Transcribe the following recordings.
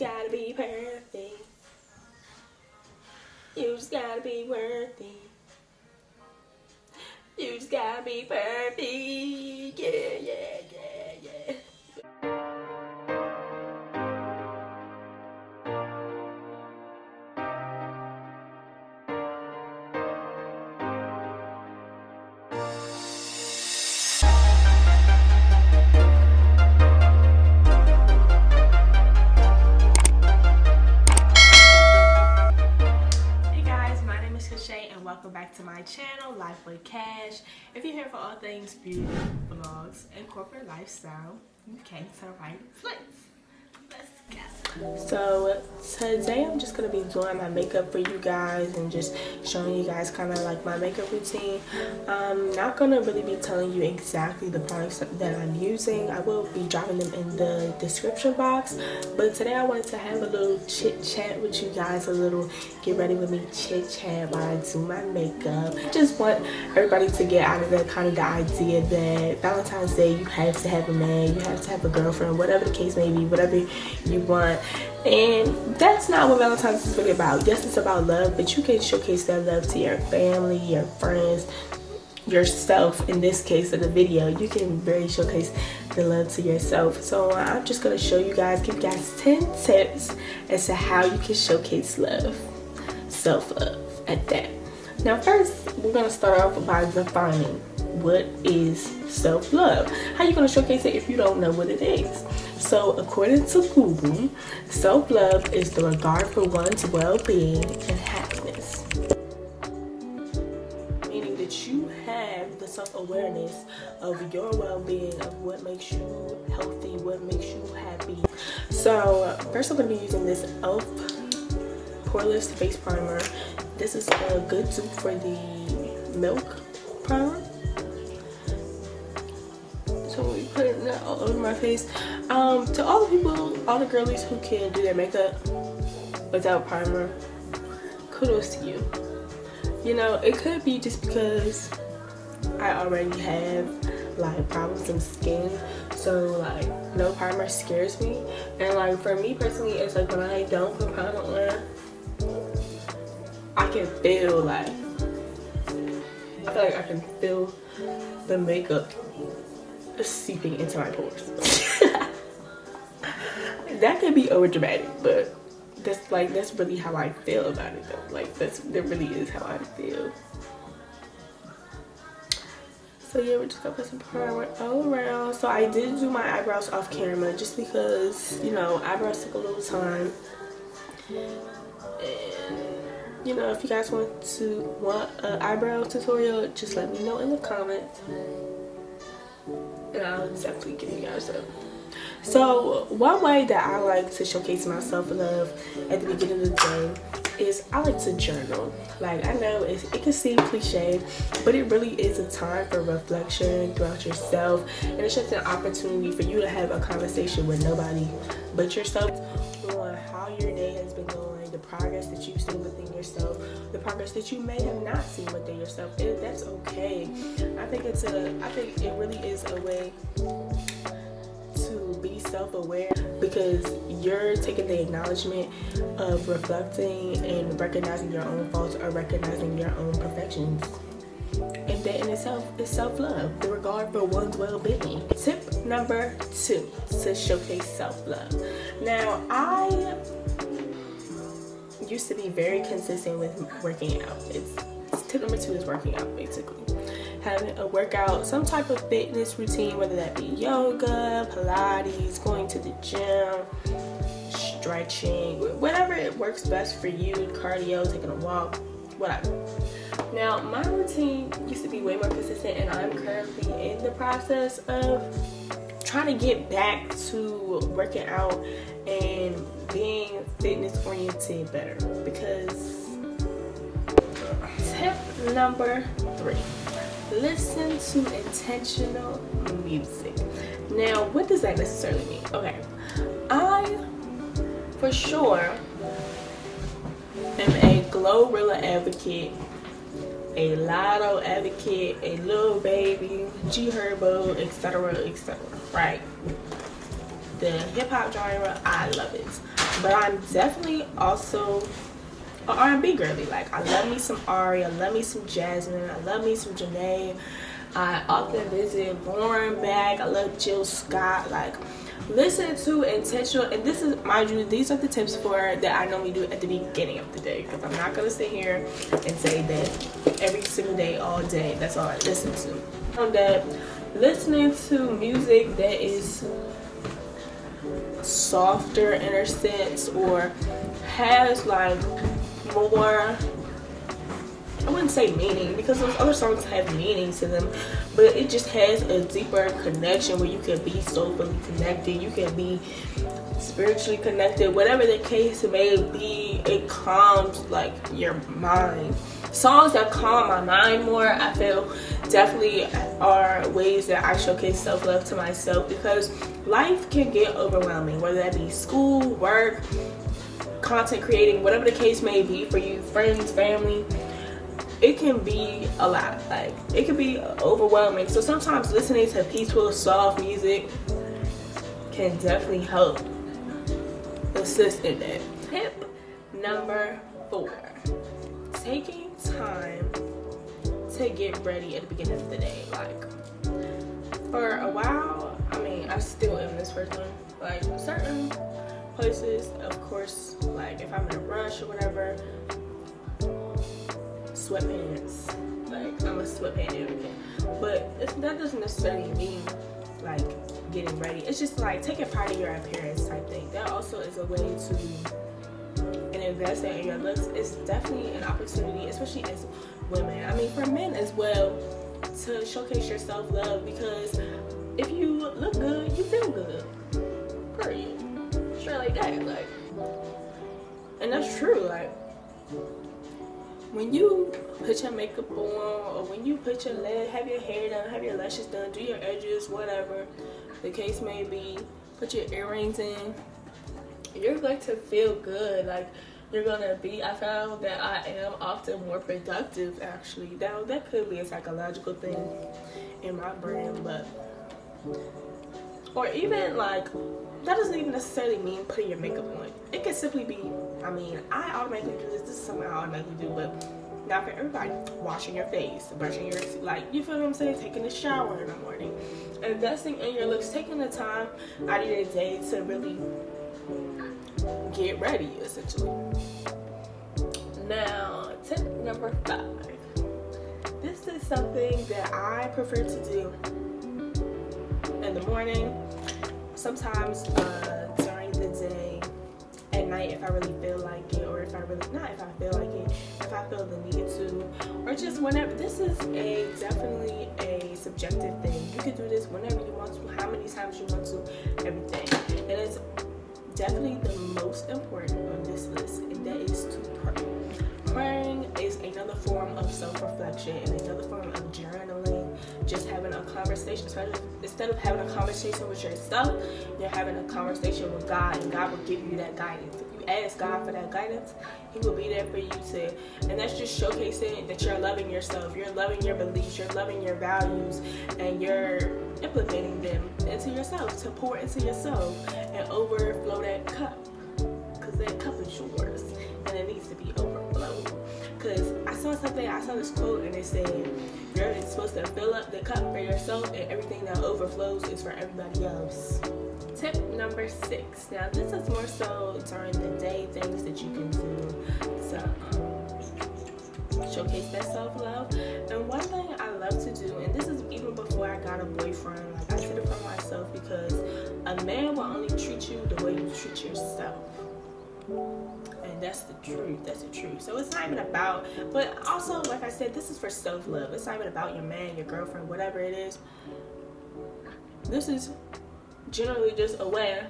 gotta be perfect. You just gotta be worthy. You just gotta be perfect. Yeah, yeah, yeah, yeah. And welcome back to my channel, Life with Cash. If you're here for all things beauty, vlogs, and corporate lifestyle, you came to the right place. Let's go. So today I'm just gonna be doing my makeup for you guys and just showing you guys kind of like my makeup routine. I'm not gonna really be telling you exactly the products that I'm using. I will be dropping them in the description box, but today I wanted to have a little chit chat with you guys, a little get ready with me chit chat while I do my makeup. Just want everybody to get out of that kind of the idea that Valentine's Day you have to have a man, you have to have a girlfriend, whatever the case may be, whatever you want. And that's not what Valentine's is really about. Yes, it's about love, but you can showcase that love to your family, your friends, yourself. In this case of the video, you can really showcase the love to yourself. So I'm just going to show you guys, give you guys 10 tips as to how you can showcase love, self-love at that. Now first, we're going to start off by defining what is self-love. How you going to showcase it if you don't know what it is? So according to Grwm, self-love is the regard for one's well-being and happiness. Meaning that you have the self-awareness of your well-being, of what makes you healthy, what makes you happy. So first I'm going to be using this e.l.f. Poreless Face Primer. This is a good dupe for the Milk Primer. So we put it all over my face. To all the people, all the girlies who can do their makeup without primer, kudos to you. You know, it could be just because I already have like problems in skin, so like no primer scares me. And like for me personally, it's like when I don't put primer on, I can feel like, I feel like I can feel the makeup seeping into my pores. That could be over dramatic, but that's really how I feel about it though. Like that really is how I feel. So yeah, we're just gonna put some primer all around. So I did do my eyebrows off camera just because, you know, eyebrows take a little time. And you know, if you guys want an eyebrow tutorial, just let me know in the comments. And I'll definitely give you guys up. So one way that I like to showcase my self-love at the beginning of the day is I like to journal. Like, I know it can seem cliche, but it really is a time for reflection throughout yourself, and it's just an opportunity for you to have a conversation with nobody but yourself on how your day has been going, the progress that you've seen within yourself, the progress that you may have not seen within yourself. That's okay. I think it really is a way to be self-aware, because you're taking the acknowledgement of reflecting and recognizing your own faults or recognizing your own perfections. And that in itself is self-love, the regard for one's well-being. Tip number 2 to showcase self-love. Now, I used to be very consistent with working out. Tip number 2 is working out, basically. Having a workout, some type of fitness routine, whether that be yoga, Pilates, going to the gym, stretching, whatever it works best for you, cardio, taking a walk, whatever. Now, my routine used to be way more consistent, and I'm currently in the process of trying to get back to working out and being fitness oriented better. Because tip number 3, listen to intentional music. Now, what does that necessarily mean? Okay, I for sure am a Glorilla advocate, a Lotto advocate, a Lil Baby, G Herbo, etc., etc. Right? The hip hop genre, I love it. but I'm definitely also an R&B girly. Like, I love me some Ari, I love me some Jasmine, I love me some Janae. I often visit Grwm back. I love Jill Scott. Like, listen to intentional, and this is, mind you, these are the tips for that I normally do at the beginning of the day, because I'm not gonna sit here and say that every single day, all day, that's all I listen to. That listening to music that is softer in a sense, or has like more, I wouldn't say meaning, because those other songs have meaning to them, but it just has a deeper connection where you can be soulfully connected, you can be spiritually connected, whatever the case may be. It calms like your mind. Songs that calm my mind more, I feel, definitely are ways that I showcase self-love to myself, because life can get overwhelming, whether that be school, work, content creating, whatever the case may be for you, friends, family. It can be a lot. Like, it can be overwhelming. So sometimes listening to peaceful, soft music can definitely help assist in that. Tip number 4: taking time to get ready at the beginning of the day. Like, for a while, I mean, I still am this person. Like, certain places, of course, like if I'm in a rush or whatever, sweatpants, like I'm a sweatpant advocate, but that doesn't necessarily mean like getting ready. It's just like taking part of your appearance type thing. That also is a way to, and investing in your looks is definitely an opportunity, especially as women. I mean, for men as well, to showcase your self-love, because if you look good, you feel good. Period. Straight like that. Like, and that's true. Like, when you put your makeup on, or when you put your have your hair done, have your lashes done, do your edges, whatever the case may be, put your earrings in, you're going to feel good. Like, you're gonna be, I found that I am often more productive, actually. Now, that could be a psychological thing in my brain, but, or even like, that doesn't even necessarily mean putting your makeup on. It could simply be, I mean, I automatically do this. This is something I automatically do, but not for everybody. Washing your face, brushing your, like, you feel what I'm saying? Taking a shower in the morning, investing in your looks, taking the time out of your day to really get ready, essentially. Now, tip number 5. This is something that I prefer to do in the morning. Sometimes during the day, at night, if I really feel like it, or if I really, not if I feel like it, if I feel the need to, or just whenever. This is definitely a subjective thing. You can do this whenever you want to, how many times you want to, everything. And it's definitely the most important on this list, and that is to pray. Praying is another form of self-reflection and another form of journaling. Just having a conversation, instead of having a conversation with yourself, you're having a conversation with God, and God will give you that guidance. If you ask God for that guidance, He will be there for you to, and that's just showcasing that you're loving yourself, you're loving your beliefs, you're loving your values, and you're implementing them into yourself, to pour into yourself and overflow that cup, because that cup is yours and it needs to be overflowed. Because I saw this quote, and it said, you're supposed to fill up the cup for yourself, and everything that overflows is for everybody else. Tip number 6. Now, this is more so during the day, things that you can do to showcase that self-love. And one thing I love to do, and this is even before I got a boyfriend, like, I did it for myself, because a man will only treat you the way you treat yourself. And that's the truth. That's the truth. So it's not even about, but also, like I said, this is for self-love. It's not even about your man, your girlfriend, whatever it is. This is generally just a way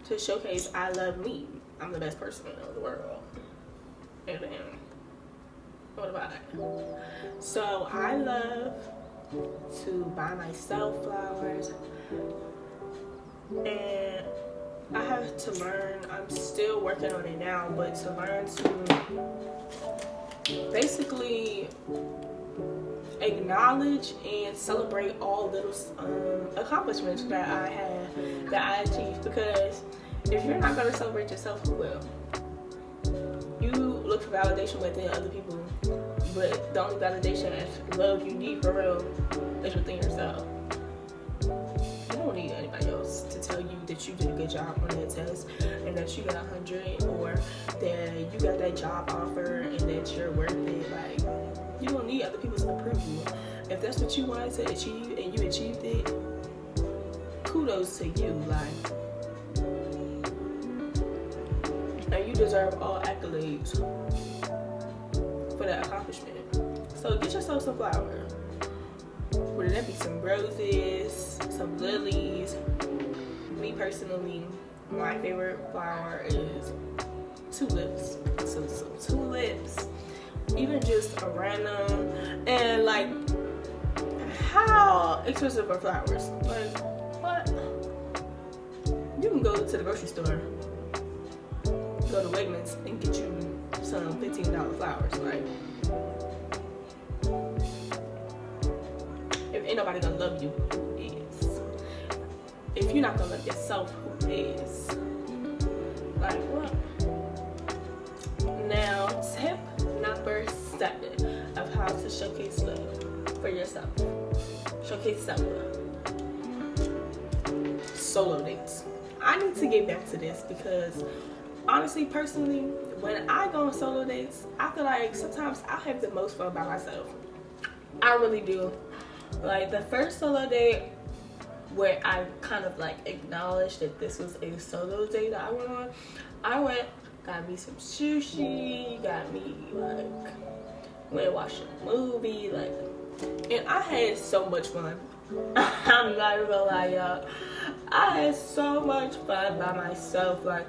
to showcase I love me. I'm the best person in the world. And what about it? So I love to buy myself flowers, and I have to learn, I'm still working on it now, but to learn to basically acknowledge and celebrate all little accomplishments that I have, that I achieved, because if you're not gonna celebrate yourself, who will? You look for validation within other people, but the only validation and love you need for real is within yourself. You don't need anybody else to tell you that you did a good job on that test and that you got 100, or that you got that job offer and that you're worth it. Like, you don't need other people's approval. If that's what you wanted to achieve and you achieved it, kudos to you. Like, and you deserve all accolades for that accomplishment. So get yourself some flowers. Whether that be some roses, some lilies. Me personally, my favorite flower is tulips. So some tulips, even just a random, and like, how expensive are flowers? Like, what? You can go to the grocery store, go to Wegmans and get you some $15 flowers. Like, if ain't nobody gonna love you, who is? If you're not gonna love yourself, who is? Like, what? Now, tip number 7 of how to showcase love for yourself. Showcase self-love. Solo dates. I need to get back to this because honestly, personally, when I go on solo dates, I feel like sometimes I have the most fun by myself. I really do. Like, the first solo date where I kind of like acknowledged that this was a solo date that I went, got me some sushi, got me like, went and watched a movie, like, and I had so much fun. I'm not even gonna lie, y'all. I had so much fun by myself. Like,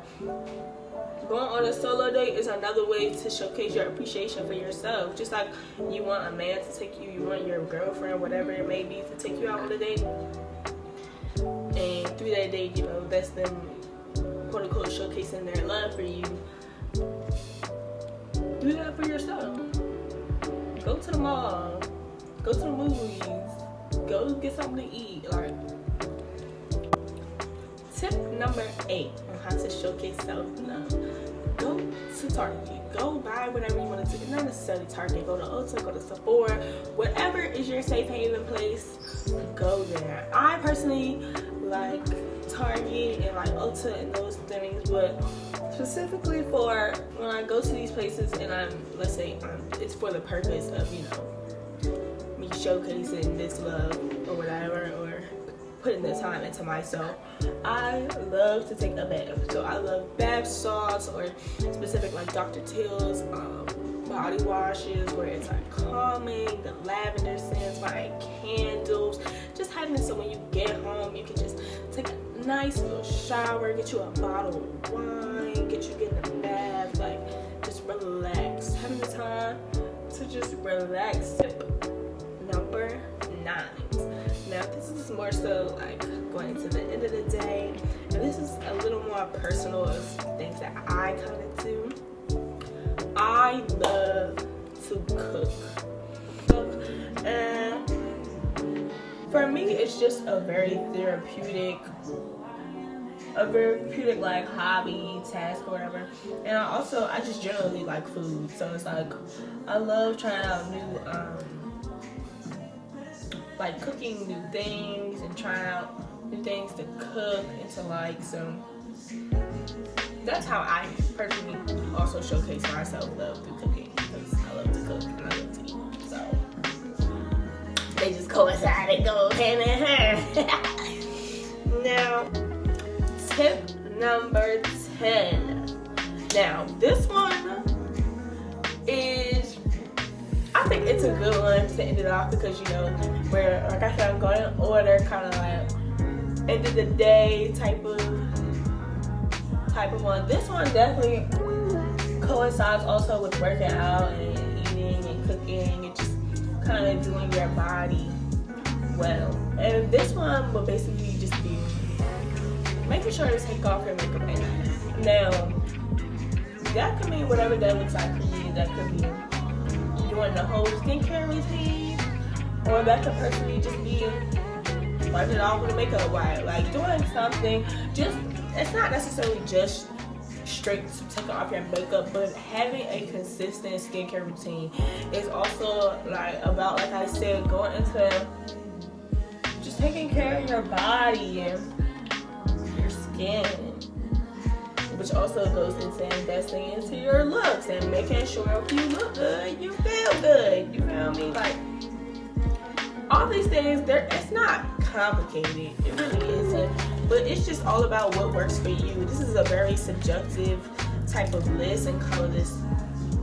going on a solo date is another way to showcase your appreciation for yourself. Just like you want a man to take you, you want your girlfriend, whatever it may be, to take you out on a date. And through that date, you know, that's them, quote unquote, showcasing their love for you. Do that for yourself. Go to the mall. Go to the movies. Go get something to eat. Like, tip number 8 on how to showcase self-love. Go to Target. Go buy whatever you want to. Not necessarily Target. Go to Ulta. Go to Sephora. Whatever is your safe haven place, go there. I personally like Target and like Ulta and those things, but specifically for when I go to these places and let's say it's for the purpose of, you know, me showcasing this love or whatever, or putting the time into myself. I love to take a bath. So I love bath salts, or specific like Dr. Teal's body washes where it's like calming, the lavender scents, buying candles, just having it so when you get home you can just take a nice little shower, get you a bottle of wine, get you getting a bath, like just relax, having the time to just relax. Tip number 9. Now this is more so like going into the end of the day, and this is a little more personal of things that I kind of do. I love to cook, and for me it's just a very therapeutic like hobby, task, or whatever. And I just generally like food, so it's like I love trying out new like cooking new things and trying out new things to cook and to like. So that's how I personally also showcase my self-love through cooking, because I love to cook and I love to eat. So they just coincide and go hand in hand. Now, tip number 10. Now, this one is, I think it's a good one to end it off because, you know, where, like I said, I'm going in order, kind of like end of the day type of one. This one definitely coincides also with working out and eating and cooking and just kind of doing your body well. And this one will basically just be making sure to take off your makeup at night. Now, that could mean whatever that looks like for you. That could be doing the whole skincare routine, or that could personally just be wiping it off with a makeup wipe, like doing something. Just it's not necessarily just straight to taking off your makeup, but having a consistent skincare routine is also like about, like I said, going into just taking care of your body and your skin, which also goes into investing into your looks and making sure if you look good, you feel good. You feel me? Like, all these things, it's not complicated. It really isn't. But it's just all about what works for you. This is a very subjective type of list and color list.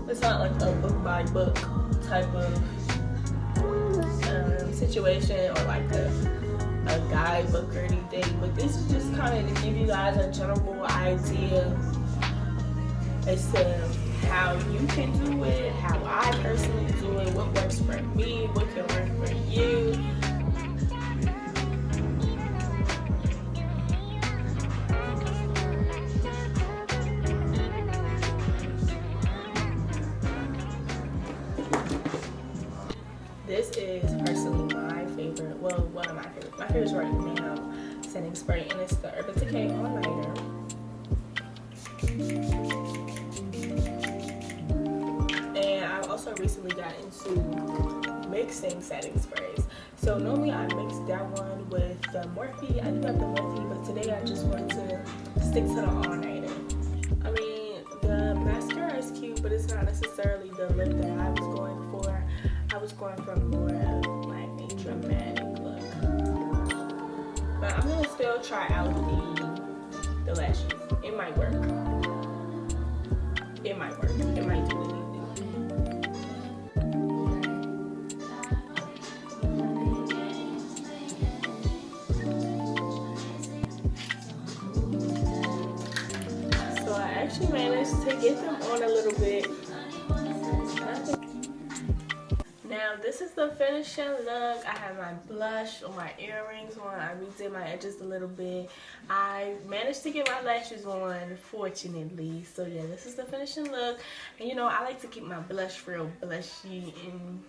It's not like a book by book type of situation or like a guidebook or anything. But this is just kind of to give you guys a general idea as to how you can do it, how I personally do it, what works for me, what can work for you. This is personally my favorite, well, one of my favorites. My favorite is right now, setting spray, and it's the Urban Decay All Nighter. And I've also recently got into mixing setting sprays. So normally I mix that one with the Morphe. I do have the Morphe, but today I just wanted to stick to the All Nighter. I mean, the mascara is cute, but it's not necessarily the look that I was going for. I was going for more of like a dramatic look. But I'm gonna still try out the lashes. It might work. It might work. It might do anything. So I actually managed to get them on a little bit. Now this is the finishing look. I have my blush on, my earrings on. I redid my edges a little bit. I managed to get my lashes on, fortunately. So yeah, this is the finishing look. And you know, I like to keep my blush real blushy and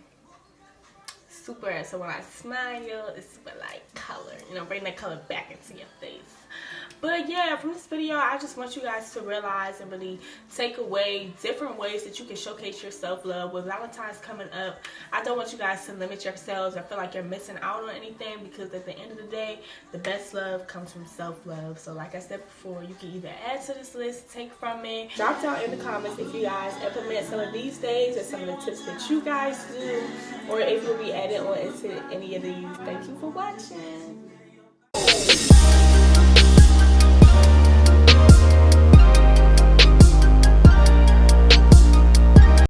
super, so when I smile, it's super like color. You know, bring that color back into your face. But yeah, from this video, I just want you guys to realize and really take away different ways that you can showcase your self-love. With Valentine's coming up, I don't want you guys to limit yourselves or feel like you're missing out on anything, because at the end of the day, the best love comes from self-love. So like I said before, you can either add to this list, take from it. Drop down in the comments if you guys implement some of these things or some of the tips that you guys do, or if you'll be added on into any of these. Thank you for watching.